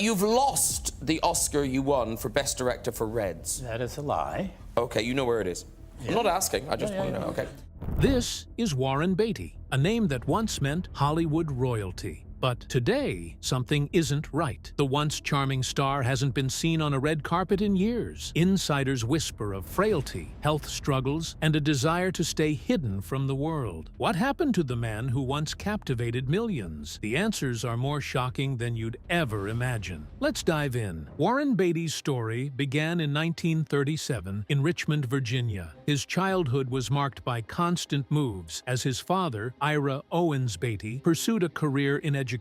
You've lost the Oscar you won for Best Director for Reds. That is a lie. Okay, you know where it is. Yeah. I'm not asking, I just want to know, okay. This is Warren Beatty, a name that once meant Hollywood royalty. But today, something isn't right. The once charming star hasn't been seen on a red carpet in years. Insiders whisper of frailty, health struggles, and a desire to stay hidden from the world. What happened to the man who once captivated millions? The answers are more shocking than you'd ever imagine. Let's dive in. Warren Beatty's story began in 1937 in Richmond, Virginia. His childhood was marked by constant moves as his father, Ira Owens Beatty, pursued a career in education.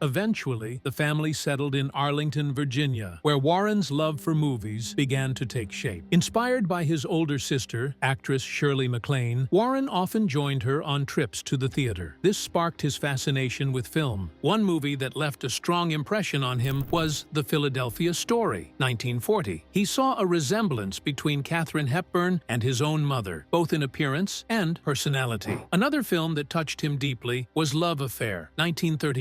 Eventually, the family settled in Arlington, Virginia, where Warren's love for movies began to take shape. Inspired by his older sister, actress Shirley MacLaine, Warren often joined her on trips to the theater. This sparked his fascination with film. One movie that left a strong impression on him was The Philadelphia Story, 1940. He saw a resemblance between Katharine Hepburn and his own mother, both in appearance and personality. Another film that touched him deeply was Love Affair, 1939.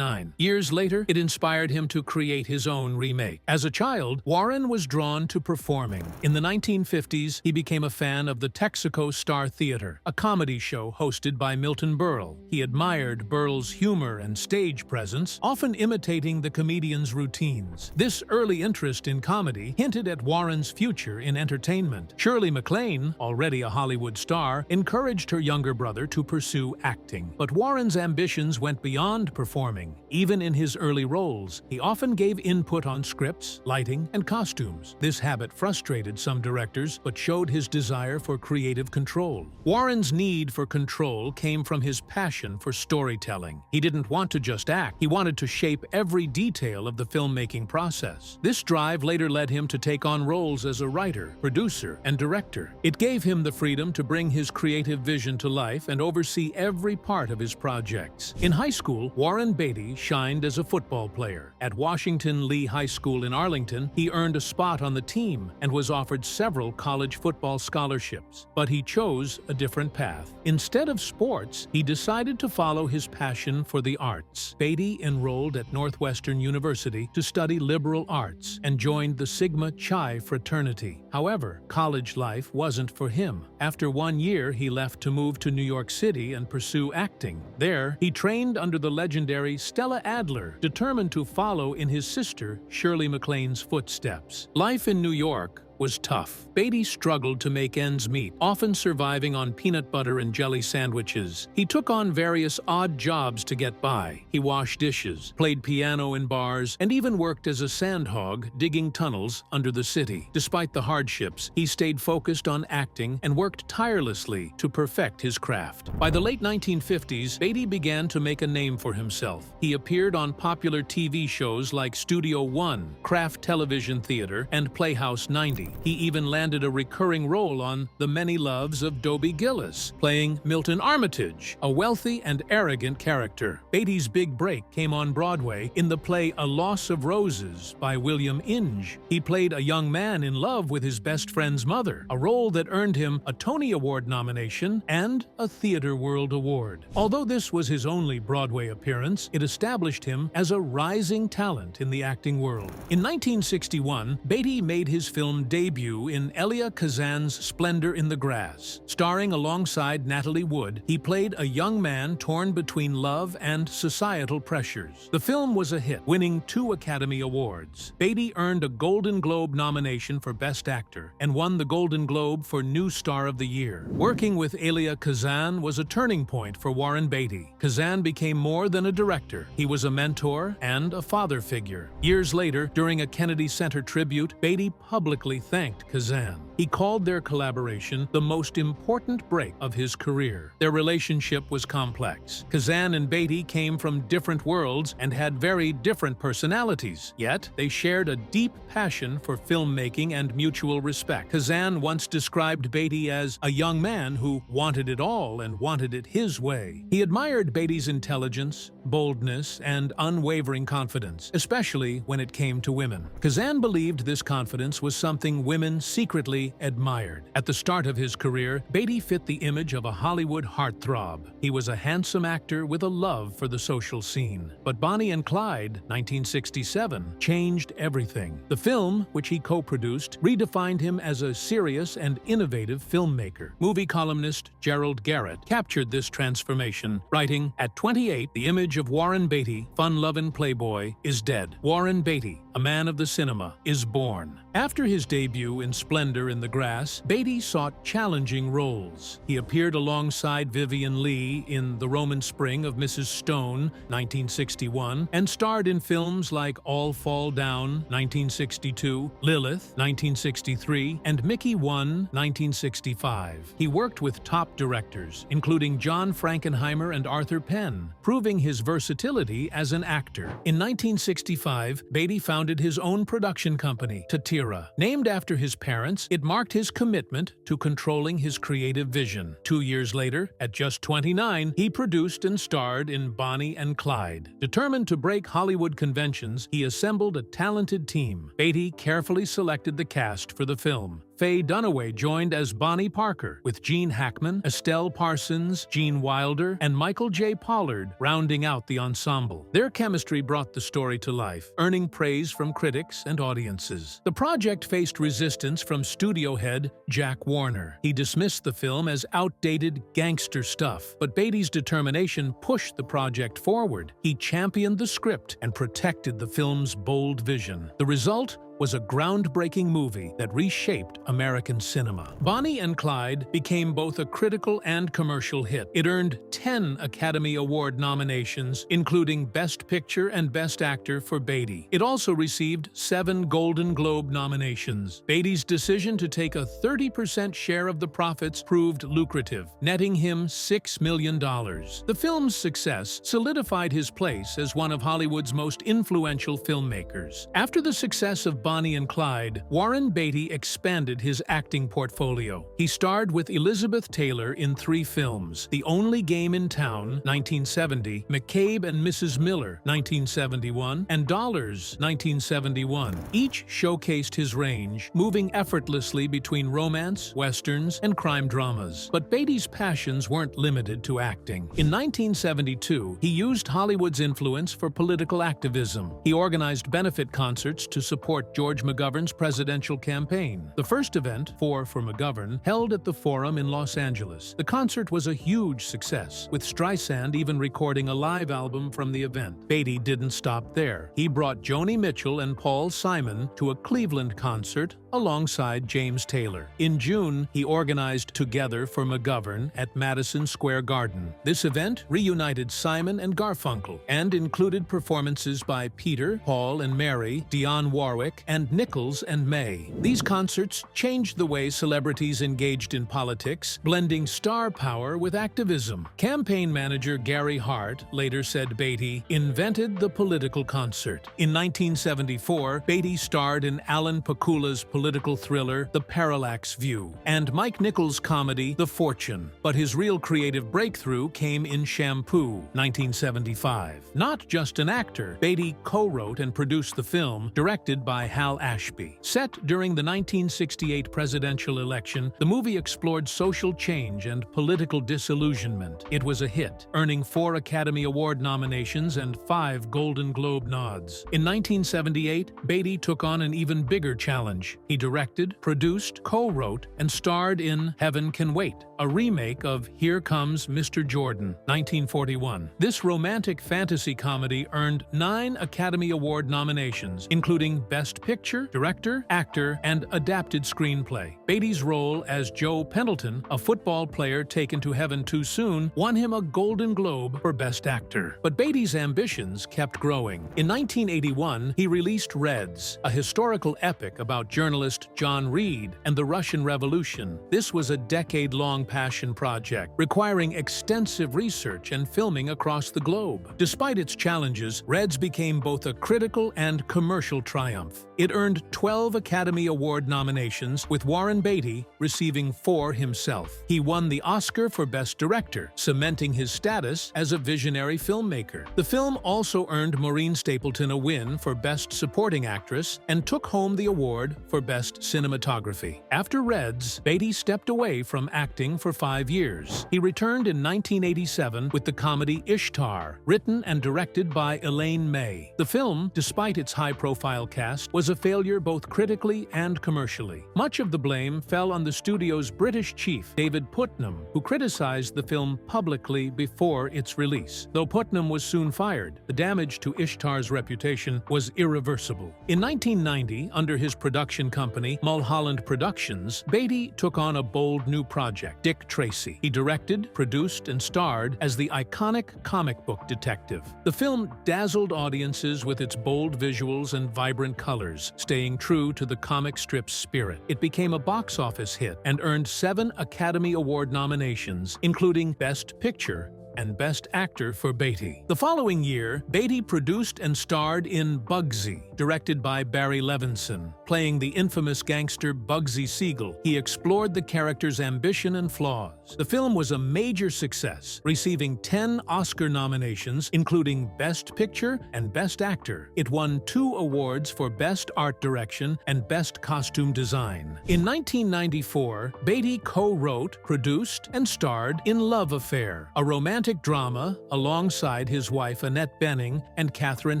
Years later, it inspired him to create his own remake. As a child, Warren was drawn to performing. In the 1950s, he became a fan of the Texaco Star Theater, a comedy show hosted by Milton Berle. He admired Berle's humor and stage presence, often imitating the comedian's routines. This early interest in comedy hinted at Warren's future in entertainment. Shirley MacLaine, already a Hollywood star, encouraged her younger brother to pursue acting. But Warren's ambitions went beyond performing. Even in his early roles, he often gave input on scripts, lighting, and costumes. This habit frustrated some directors, but showed his desire for creative control. Warren's need for control came from his passion for storytelling. He didn't want to just act, he wanted to shape every detail of the filmmaking process. This drive later led him to take on roles as a writer, producer, and director. It gave him the freedom to bring his creative vision to life and oversee every part of his projects. In high school, Warren Beatty shined as a football player. At Washington Lee High School in Arlington, he earned a spot on the team and was offered several college football scholarships. But he chose a different path. Instead of sports, he decided to follow his passion for the arts. Beatty enrolled at Northwestern University to study liberal arts and joined the Sigma Chi fraternity. However, college life wasn't for him. After 1 year, he left to move to New York City and pursue acting. There, he trained under the legendary Stella Adler, determined to follow in his sister Shirley MacLaine's footsteps. Life in New York was tough. Beatty struggled to make ends meet, often surviving on peanut butter and jelly sandwiches. He took on various odd jobs to get by. He washed dishes, played piano in bars, and even worked as a sandhog digging tunnels under the city. Despite the hardships, he stayed focused on acting and worked tirelessly to perfect his craft. By the late 1950s, Beatty began to make a name for himself. He appeared on popular TV shows like Studio One, Kraft Television Theater, and Playhouse 90. He even landed a recurring role on The Many Loves of Dobie Gillis, playing Milton Armitage, a wealthy and arrogant character. Beatty's big break came on Broadway in the play A Loss of Roses by William Inge. He played a young man in love with his best friend's mother, a role that earned him a Tony Award nomination and a Theatre World Award. Although this was his only Broadway appearance, it established him as a rising talent in the acting world. In 1961, Beatty made his film debut in Elia Kazan's Splendor in the Grass. Starring alongside Natalie Wood, he played a young man torn between love and societal pressures. The film was a hit, winning 2 Academy Awards. Beatty earned a Golden Globe nomination for Best Actor and won the Golden Globe for New Star of the Year. Working with Elia Kazan was a turning point for Warren Beatty. Kazan became more than a director. He was a mentor and a father figure. Years later, during a Kennedy Center tribute, Beatty publicly thanked Kazan. He called their collaboration the most important break of his career. Their relationship was complex. Kazan and Beatty came from different worlds and had very different personalities, yet they shared a deep passion for filmmaking and mutual respect. Kazan once described Beatty as a young man who wanted it all and wanted it his way. He admired Beatty's intelligence, boldness, and unwavering confidence, especially when it came to women. Kazan believed this confidence was something women secretly widely admired. At the start of his career, Beatty fit the image of a Hollywood heartthrob. He was a handsome actor with a love for the social scene. But Bonnie and Clyde, 1967, changed everything. The film, which he co-produced, redefined him as a serious and innovative filmmaker. Movie columnist Gerald Garrett captured this transformation, writing, "At 28, the image of Warren Beatty, fun-loving playboy, is dead. Warren Beatty, a man of the cinema, is born." After his debut in Splendor in the Grass, Beatty sought challenging roles. He appeared alongside Vivien Leigh in The Roman Spring of Mrs. Stone, 1961, and starred in films like All Fall Down, 1962, Lilith, 1963, and Mickey 1, 1965. He worked with top directors, including John Frankenheimer and Arthur Penn, proving his versatility as an actor. In 1965, Beatty founded his own production company, Tatira. Named after his parents, it marked his commitment to controlling his creative vision. 2 years later, at just 29, he produced and starred in Bonnie and Clyde. Determined to break Hollywood conventions, he assembled a talented team. Beatty carefully selected the cast for the film. Faye Dunaway joined as Bonnie Parker, with Gene Hackman, Estelle Parsons, Gene Wilder, and Michael J. Pollard rounding out the ensemble. Their chemistry brought the story to life, earning praise from critics and audiences. The project faced resistance from studio head Jack Warner. He dismissed the film as outdated gangster stuff, but Beatty's determination pushed the project forward. He championed the script and protected the film's bold vision. The result was a groundbreaking movie that reshaped American cinema. Bonnie and Clyde became both a critical and commercial hit. It earned 10 Academy Award nominations, including Best Picture and Best Actor for Beatty. It also received 7 Golden Globe nominations. Beatty's decision to take a 30% share of the profits proved lucrative, netting him $6 million. The film's success solidified his place as one of Hollywood's most influential filmmakers. After the success of Bonnie and Clyde, Warren Beatty expanded his acting portfolio. He starred with Elizabeth Taylor in 3 films: The Only Game in Town, 1970, McCabe and Mrs. Miller, 1971, and Dollars, 1971. Each showcased his range, moving effortlessly between romance, westerns, and crime dramas. But Beatty's passions weren't limited to acting. In 1972, he used Hollywood's influence for political activism. He organized benefit concerts to support George McGovern's presidential campaign. The first event, Four for McGovern, held at the Forum in Los Angeles. The concert was a huge success, with Streisand even recording a live album from the event. Beatty didn't stop there. He brought Joni Mitchell and Paul Simon to a Cleveland concert alongside James Taylor. In June, he organized Together for McGovern at Madison Square Garden. This event reunited Simon and Garfunkel and included performances by Peter, Paul and Mary, Dionne Warwick, and Nichols and May. These concerts changed the way celebrities engaged in politics, blending star power with activism. Campaign manager Gary Hart later said Beatty invented the political concert. In 1974, Beatty starred in Alan Pakula's political thriller The Parallax View and Mike Nichols' comedy The Fortune. But his real creative breakthrough came in Shampoo, 1975. Not just an actor, Beatty co-wrote and produced the film, directed by Hal Ashby. Set during the 1968 presidential election, the movie explored social change and political disillusionment. It was a hit, earning 4 Academy Award nominations and 5 Golden Globe nods. In 1978, Beatty took on an even bigger challenge. He directed, produced, co-wrote, and starred in Heaven Can Wait, a remake of Here Comes Mr. Jordan, 1941. This romantic fantasy comedy earned 9 Academy Award nominations, including Best Picture, Director, Actor, and Adapted Screenplay. Beatty's role as Joe Pendleton, a football player taken to heaven too soon, won him a Golden Globe for Best Actor. But Beatty's ambitions kept growing. In 1981, he released Reds, a historical epic about journalist John Reed and the Russian Revolution. This was a decade-long passion project, requiring extensive research and filming across the globe. Despite its challenges, Reds became both a critical and commercial triumph. It earned 12 Academy Award nominations, with Warren Beatty receiving 4 himself. He won the Oscar for Best Director, cementing his status as a visionary filmmaker. The film also earned Maureen Stapleton a win for Best Supporting Actress and took home the award for Best Cinematography. After Reds, Beatty stepped away from acting for 5 years. He returned in 1987 with the comedy Ishtar, written and directed by Elaine May. The film, despite its high-profile cast, was a failure both critically and commercially. Much of the blame fell on the studio's British chief, David Putnam, who criticized the film publicly before its release. Though Putnam was soon fired, the damage to Ishtar's reputation was irreversible. In 1990, under his production company, Mulholland Productions, Beatty took on a bold new project, Dick Tracy. He directed, produced, and starred as the iconic comic book detective. The film dazzled audiences with its bold visuals and vibrant colors, staying true to the comic strip's spirit. It became a box office hit and earned 7 Academy Award nominations, including Best Picture and Best Actor for Beatty. The following year, Beatty produced and starred in Bugsy, directed by Barry Levinson. Playing the infamous gangster Bugsy Siegel, he explored the character's ambition and flaws. The film was a major success, receiving 10 Oscar nominations, including Best Picture and Best Actor. It won 2 awards for Best Art Direction and Best Costume Design. In 1994, Beatty co-wrote, produced, and starred in Love Affair, a romantic drama alongside his wife Annette Bening and Katharine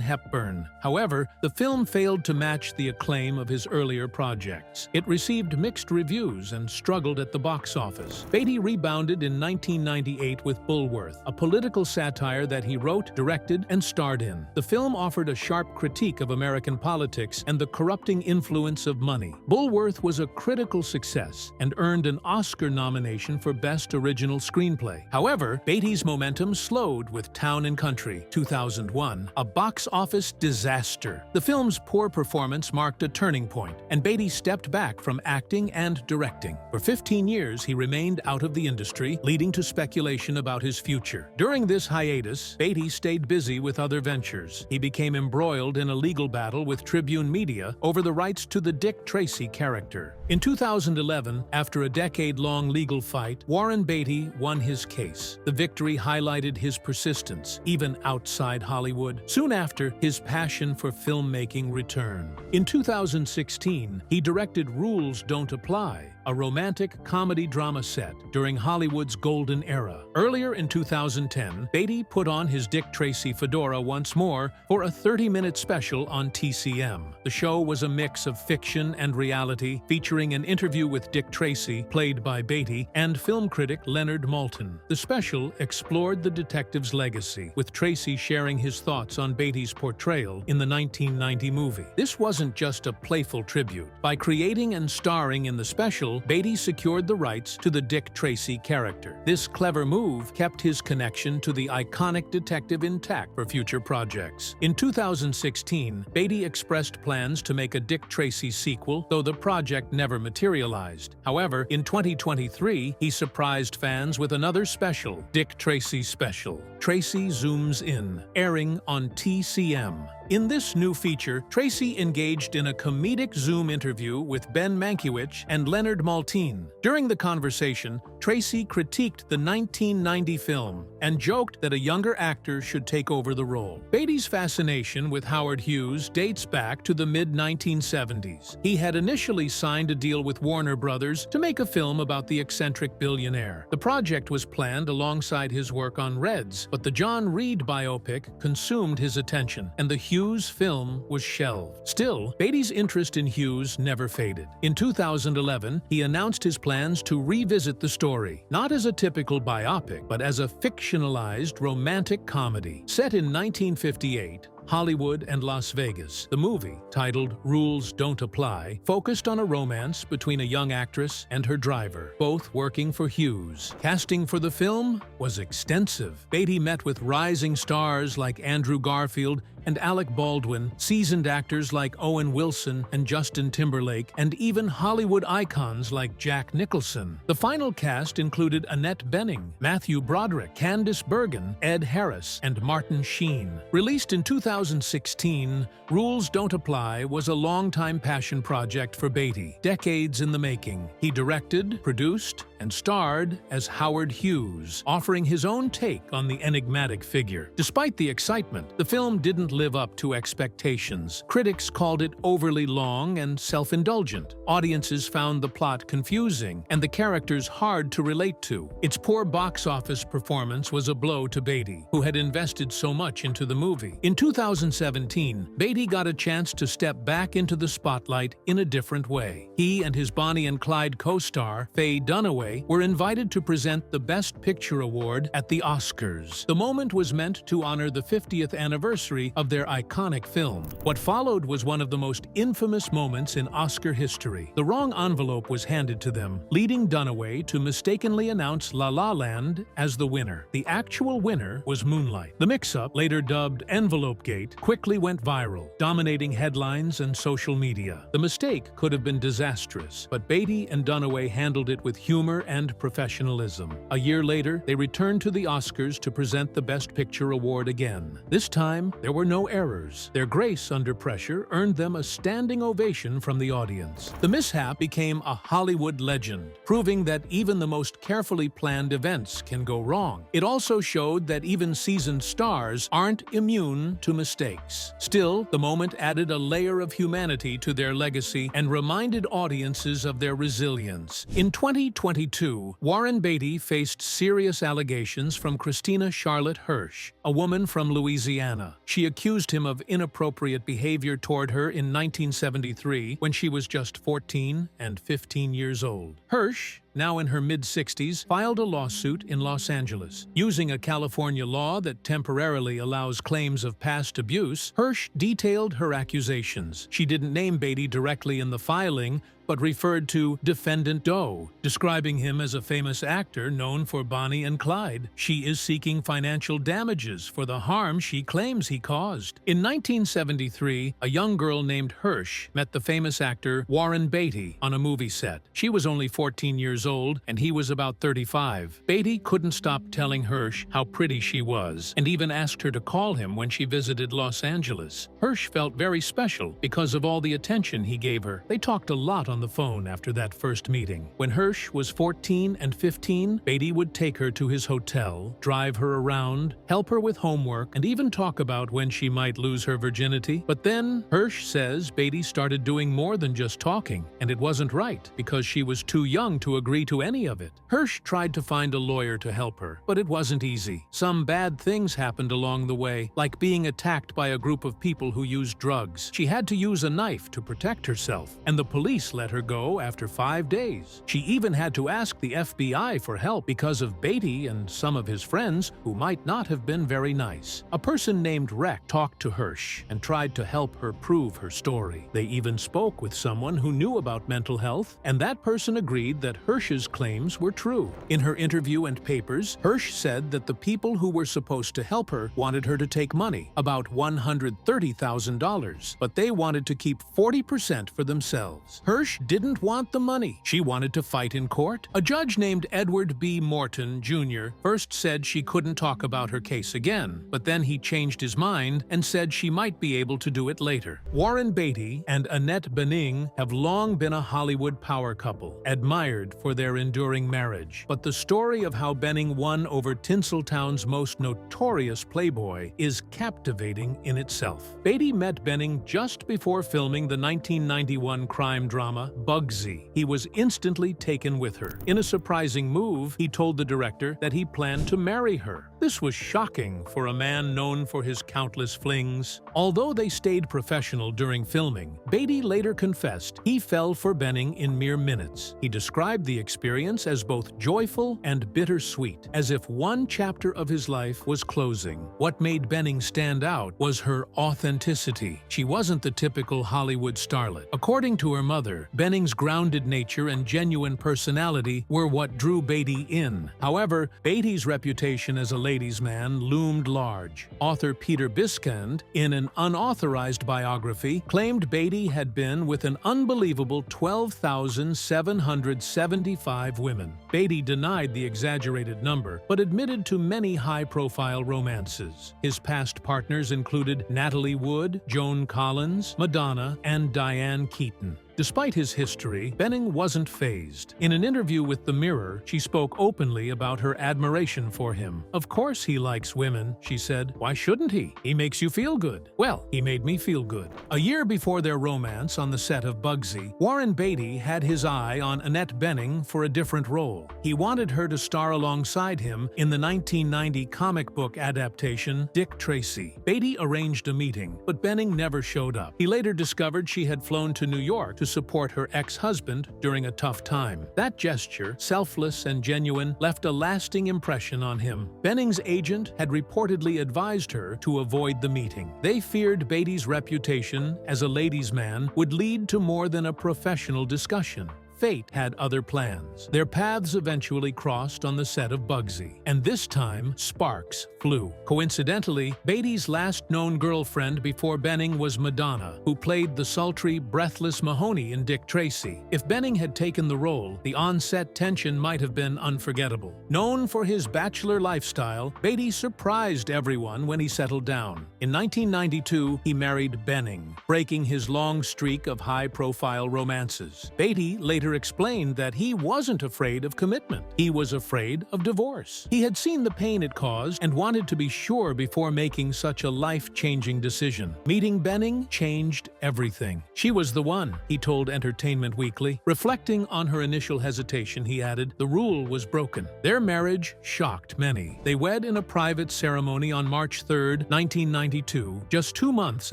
Hepburn. However, the film failed to match the acclaim of his earlier projects. It received mixed reviews and struggled at the box office. Beatty rebounded in 1998 with Bulworth, a political satire that he wrote, directed, and starred in. The film offered a sharp critique of American politics and the corrupting influence of money. Bulworth was a critical success and earned an Oscar nomination for Best Original Screenplay. However, Beatty's momentum slowed with Town and Country, 2001, a box office disaster. The film's poor performance marked a turning point, and Beatty stepped back from acting and directing. For 15 years, he remained out of the industry, leading to speculation about his future. During this hiatus, Beatty stayed busy with other ventures. He became embroiled in a legal battle with Tribune Media over the rights to the Dick Tracy character. In 2011, after a decade-long legal fight, Warren Beatty won his case. The victory highlighted his persistence, even outside Hollywood. Soon after, his passion for filmmaking returned. In 2016, he directed Rules Don't Apply, a romantic comedy drama set during Hollywood's golden era. Earlier in 2010, Beatty put on his Dick Tracy fedora once more for a 30-minute special on TCM. The show was a mix of fiction and reality, featuring an interview with Dick Tracy, played by Beatty, and film critic Leonard Maltin. The special explored the detective's legacy, with Tracy sharing his thoughts on Beatty's portrayal in the 1990 movie. This wasn't just a playful tribute. By creating and starring in the special, Beatty secured the rights to the Dick Tracy character. This clever move kept his connection to the iconic detective intact for future projects. In 2016, Beatty expressed plans to make a Dick Tracy sequel, though the project never materialized. However, in 2023, he surprised fans with another special, Dick Tracy Special, Tracy Zooms In, airing on TCM. In this new feature, Tracy engaged in a comedic Zoom interview with Ben Mankiewicz and Leonard Maltin. During the conversation, Tracy critiqued the 1990 film and joked that a younger actor should take over the role. Beatty's fascination with Howard Hughes dates back to the mid-1970s. He had initially signed a deal with Warner Brothers to make a film about the eccentric billionaire. The project was planned alongside his work on Reds, but the John Reed biopic consumed his attention, and the Hughes film was shelved. Still, Beatty's interest in Hughes never faded. In 2011, he announced his plans to revisit the story, not as a typical biopic, but as a fictionalized romantic comedy. Set in 1958, Hollywood and Las Vegas, the movie, titled Rules Don't Apply, focused on a romance between a young actress and her driver, both working for Hughes. Casting for the film was extensive. Beatty met with rising stars like Andrew Garfield and Alec Baldwin, seasoned actors like Owen Wilson and Justin Timberlake, and even Hollywood icons like Jack Nicholson. The final cast included Annette Bening, Matthew Broderick, Candice Bergen, Ed Harris, and Martin Sheen. Released in 2000, 2016, Rules Don't Apply was a longtime passion project for Beatty, decades in the making. He directed, produced, and starred as Howard Hughes, offering his own take on the enigmatic figure. Despite the excitement, the film didn't live up to expectations. Critics called it overly long and self-indulgent. Audiences found the plot confusing and the characters hard to relate to. Its poor box office performance was a blow to Beatty, who had invested so much into the movie. In 2017, Beatty got a chance to step back into the spotlight in a different way. He and his Bonnie and Clyde co-star, Faye Dunaway, were invited to present the Best Picture Award at the Oscars. The moment was meant to honor the 50th anniversary of their iconic film. What followed was one of the most infamous moments in Oscar history. The wrong envelope was handed to them, leading Dunaway to mistakenly announce La La Land as the winner. The actual winner was Moonlight. The mix-up, later dubbed Envelope Gate, quickly went viral, dominating headlines and social media. The mistake could have been disastrous, but Beatty and Dunaway handled it with humor and professionalism. A year later, they returned to the Oscars to present the Best Picture Award again. This time, there were no errors. Their grace under pressure earned them a standing ovation from the audience. The mishap became a Hollywood legend, proving that even the most carefully planned events can go wrong. It also showed that even seasoned stars aren't immune to mistakes. Still, the moment added a layer of humanity to their legacy and reminded audiences of their resilience. In 2022, Warren Beatty faced serious allegations from Christina Charlotte Hirsch, a woman from Louisiana. She accused him of inappropriate behavior toward her in 1973 when she was just 14 and 15 years old. Hirsch, now in her mid-60s, filed a lawsuit in Los Angeles. Using a California law that temporarily allows claims of past abuse, Hirsch detailed her accusations. She didn't name Beatty directly in the filing, but referred to Defendant Doe, describing him as a famous actor known for Bonnie and Clyde. She is seeking financial damages for the harm she claims he caused. In 1973, a young girl named Hirsch met the famous actor Warren Beatty on a movie set. She was only 14 years old, and he was about 35. Beatty couldn't stop telling Hirsch how pretty she was, and even asked her to call him when she visited Los Angeles. Hirsch felt very special because of all the attention he gave her. They talked a lot on the phone after that first meeting. When Hirsch was 14 and 15, Beatty would take her to his hotel, drive her around, help her with homework, and even talk about when she might lose her virginity. But then, Hirsch says Beatty started doing more than just talking, and it wasn't right because she was too young to agree to any of it. Hirsch tried to find a lawyer to help her, but it wasn't easy. Some bad things happened along the way, like being attacked by a group of people who used drugs. She had to use a knife to protect herself, and the police let her go after 5 days. She even had to ask the FBI for help because of Beatty and some of his friends who might not have been very nice. A person named Rex talked to Hirsch and tried to help her prove her story. They even spoke with someone who knew about mental health, and that person agreed that Hirsch's claims were true. In her interview and papers, Hirsch said that the people who were supposed to help her wanted her to take money, about $130,000, but they wanted to keep 40% for themselves. Hirsch didn't want the money. She wanted to fight in court. A judge named Edward B. Morton, Jr. first said she couldn't talk about her case again, but then he changed his mind and said she might be able to do it later. Warren Beatty and Annette Bening have long been a Hollywood power couple, admired for their enduring marriage. But the story of how Bening won over Tinseltown's most notorious playboy is captivating in itself. Beatty met Bening just before filming the 1991 crime drama Bugsy. He was instantly taken with her. In a surprising move, he told the director that he planned to marry her. This was shocking for a man known for his countless flings. Although they stayed professional during filming, Beatty later confessed he fell for Bening in mere minutes. He described the experience as both joyful and bittersweet, as if one chapter of his life was closing. What made Bening stand out was her authenticity. She wasn't the typical Hollywood starlet. According to her mother, Benning's grounded nature and genuine personality were what drew Beatty in. However, Beatty's reputation as a ladies' man loomed large. Author Peter Biskand, in an unauthorized biography, claimed Beatty had been with an unbelievable 12,775 women. Beatty denied the exaggerated number, but admitted to many high-profile romances. His past partners included Natalie Wood, Joan Collins, Madonna, and Diane Keaton. Despite his history, Benning wasn't fazed. In an interview with The Mirror, she spoke openly about her admiration for him. "Of course he likes women," she said. "Why shouldn't he? He makes you feel good." "Well, he made me feel good." A year before their romance on the set of Bugsy, Warren Beatty had his eye on Annette Bening for a different role. He wanted her to star alongside him in the 1990 comic book adaptation Dick Tracy. Beatty arranged a meeting, but Bening never showed up. He later discovered she had flown to New York to support her ex-husband during a tough time. That gesture, selfless and genuine, left a lasting impression on him. Benning's agent had reportedly advised her to avoid the meeting. They feared Beatty's reputation as a ladies' man would lead to more than a professional discussion. Fate had other plans. Their paths eventually crossed on the set of Bugsy, and this time sparks flew. Coincidentally, Beatty's last known girlfriend before Benning was Madonna, who played the sultry, breathless Mahoney in Dick Tracy. If Benning had taken the role, the on-set tension might have been unforgettable. Known for his bachelor lifestyle, Beatty surprised everyone when he settled down. In 1992, he married Benning, breaking his long streak of high-profile romances. Beatty later explained that he wasn't afraid of commitment. He was afraid of divorce. He had seen the pain it caused and wanted to be sure before making such a life-changing decision. Meeting Benning changed everything. "She was the one," he told Entertainment Weekly. Reflecting on her initial hesitation, he added, "The rule was broken." Their marriage shocked many. They wed in a private ceremony on March 3, 1992, just 2 months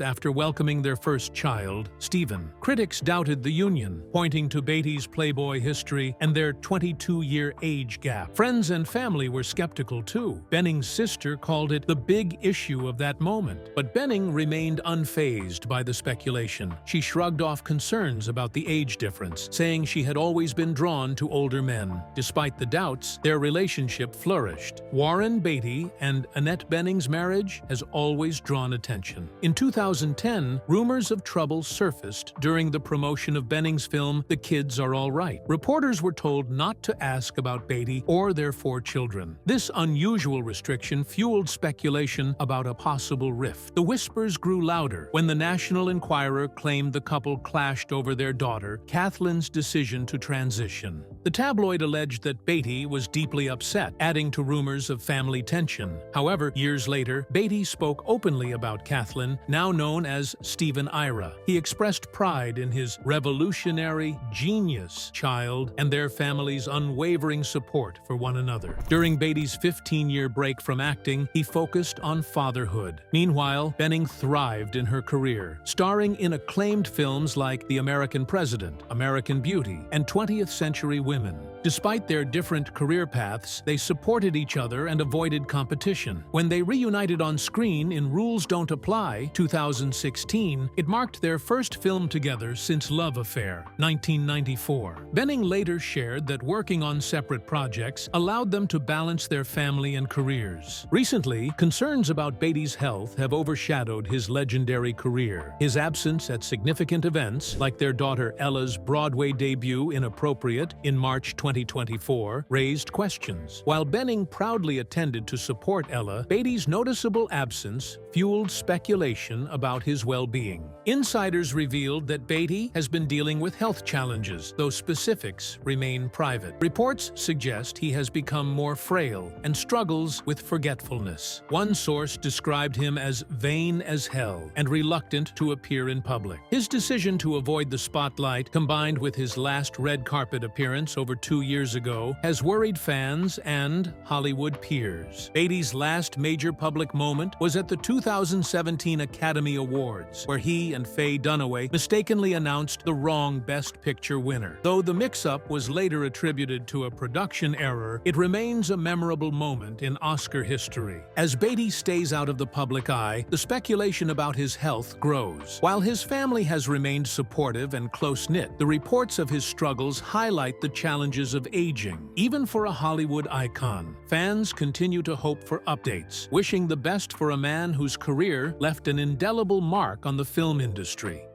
after welcoming their first child, Stephen. Critics doubted the union, pointing to Beatty's Playboy history and their 22-year age gap. Friends and family were skeptical too. Benning's sister called it the big issue of that moment. But Benning remained unfazed by the speculation. She shrugged off concerns about the age difference, saying she had always been drawn to older men. Despite the doubts, their relationship flourished. Warren Beatty and Annette Benning's marriage has always drawn attention. In 2010, rumors of trouble surfaced during the promotion of Benning's film The Kids Are All Right. Reporters were told not to ask about Beatty or their 4 children. This unusual restriction fueled speculation about a possible rift. The whispers grew louder when the National Enquirer claimed the couple clashed over their daughter, Kathleen's decision to transition. The tabloid alleged that Beatty was deeply upset, adding to rumors of family tension. However, years later, Beatty spoke openly about Kathleen, now known as Stephen Ira. He expressed pride in his revolutionary, genius child and their family's unwavering support for one another. During Beatty's 15-year break from acting, he focused on fatherhood. Meanwhile, Benning thrived in her career, starring in acclaimed films like The American President, American Beauty, and 20th Century Women. Despite their different career paths, they supported each other and avoided competition. When they reunited on screen in Rules Don't Apply, 2016, it marked their first film together since Love Affair, 1994. Benning later shared that working on separate projects allowed them to balance their family and careers. Recently, concerns about Beatty's health have overshadowed his legendary career. His absence at significant events, like their daughter Ella's Broadway debut Inappropriate in March 2024, raised questions. While Benning proudly attended to support Ella, Beatty's noticeable absence fueled speculation about his well-being. Insiders revealed that Beatty has been dealing with health challenges, though specifics remain private. Reports suggest he has become more frail and struggles with forgetfulness. One source described him as vain as hell and reluctant to appear in public. His decision to avoid the spotlight, combined with his last red carpet appearance over 2 years ago has worried fans and Hollywood peers. Beatty's last major public moment was at the 2017 Academy Awards, where he and Faye Dunaway mistakenly announced the wrong Best Picture winner. Though the mix-up was later attributed to a production error, it remains a memorable moment in Oscar history. As Beatty stays out of the public eye, the speculation about his health grows. While his family has remained supportive and close-knit, the reports of his struggles highlight the challenges of aging. Even for a Hollywood icon, fans continue to hope for updates, wishing the best for a man whose career left an indelible mark on the film industry.